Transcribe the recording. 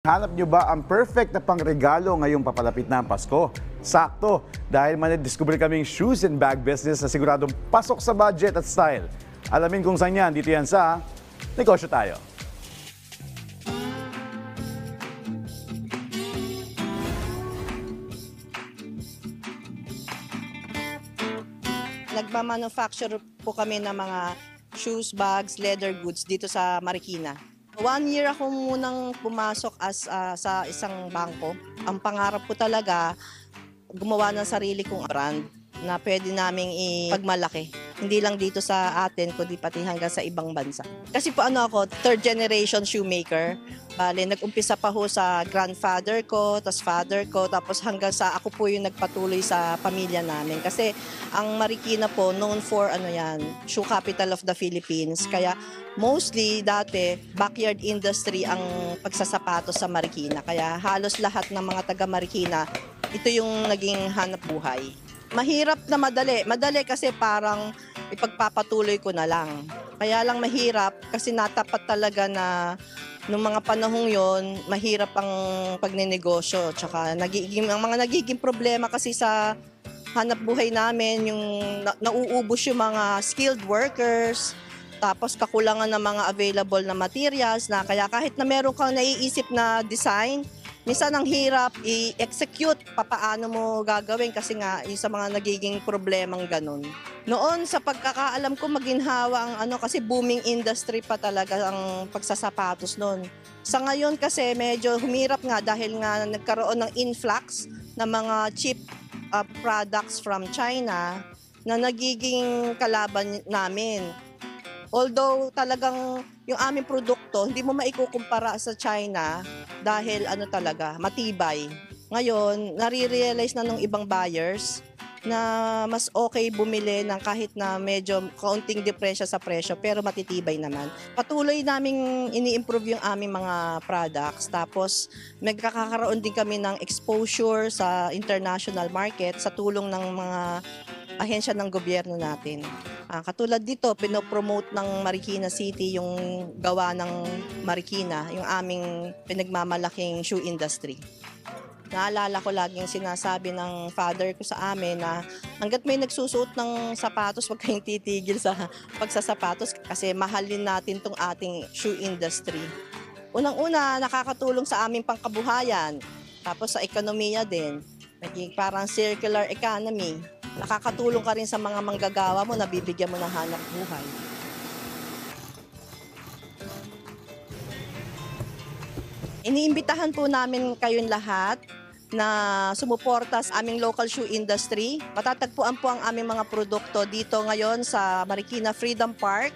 Hanap nyo ba ang perfect na pangregalo ngayong papalapit na ang Pasko? Sakto, dahil manidiscover kaming shoes and bag business na siguradong pasok sa budget at style. Alamin kung saan yan, dito yan sa Negosyo Tayo. Nagmamanufacture po kami ng mga shoes, bags, leather goods dito sa Marikina. 1 year ako munang pumasok sa isang bangko. Ang pangarap ko talaga, gumawa ng sarili kong brand na pwede naming ipagmalaki. Hindi lang dito sa atin, kundi pati hanggang sa ibang bansa. Kasi po ako, third generation shoemaker. Bale, nag-umpisa pa ho sa grandfather ko, tapos father ko, tapos hanggang sa ako po yung nagpatuloy sa pamilya namin. Kasi ang Marikina po, known for shoe capital of the Philippines. Kaya mostly dati, backyard industry ang pagsasapatos sa Marikina. Kaya halos lahat ng mga taga Marikina, ito yung naging hanap buhay. Mahirap na madali. Madali kasi parang ipagpapatuloy ko na lang. Kaya lang mahirap kasi natapat talaga na nung mga panahong yon, mahirap ang pagninegosyo. Tsaka ang mga nagiging problema kasi sa hanap buhay namin, yung nauubos yung mga skilled workers, tapos kakulangan ng mga available na materials na kaya kahit na meron kang naiisip na design, minsan ang hirap i-execute papaano mo gagawin kasi nga yung sa mga nagiging problemang ganun. Noon sa pagkakaalam ko maginhawa ang kasi booming industry pa talaga ang pagsasapatos noon. Sa ngayon kasi medyo humirap nga dahil nga nagkaroon ng influx ng mga cheap products from China na nagiging kalaban namin. Although talagang yung aming produkto, hindi mo maikukumpara sa China dahil talaga, matibay. Ngayon, nare-realize na ng ibang buyers na mas okay bumili ng kahit na medyo kaunting depresya sa presyo pero matitibay naman. Patuloy naming ini-improve yung aming mga products. Tapos magkakaroon din kami ng exposure sa international market sa tulong ng mga ahensya ng gobyerno natin. Katulad dito, pinopromote ng Marikina City yung gawa ng Marikina, yung aming pinagmamalaking shoe industry. Naalala ko laging sinasabi ng father ko sa amin na hanggat may nagsusuot ng sapatos, huwag kayong titigil sa pagsasapatos kasi mahalin natin tong ating shoe industry. Unang-una, nakakatulong sa aming pangkabuhayan, tapos sa ekonomiya din, naging parang circular economy. Nakakatulong ka rin sa mga manggagawa mo, nabibigyan mo ng hanap buhay. Iniimbitahan po namin kayong lahat na sumuporta sa aming local shoe industry. Matatagpuan po ang aming mga produkto dito ngayon sa Marikina Freedom Park.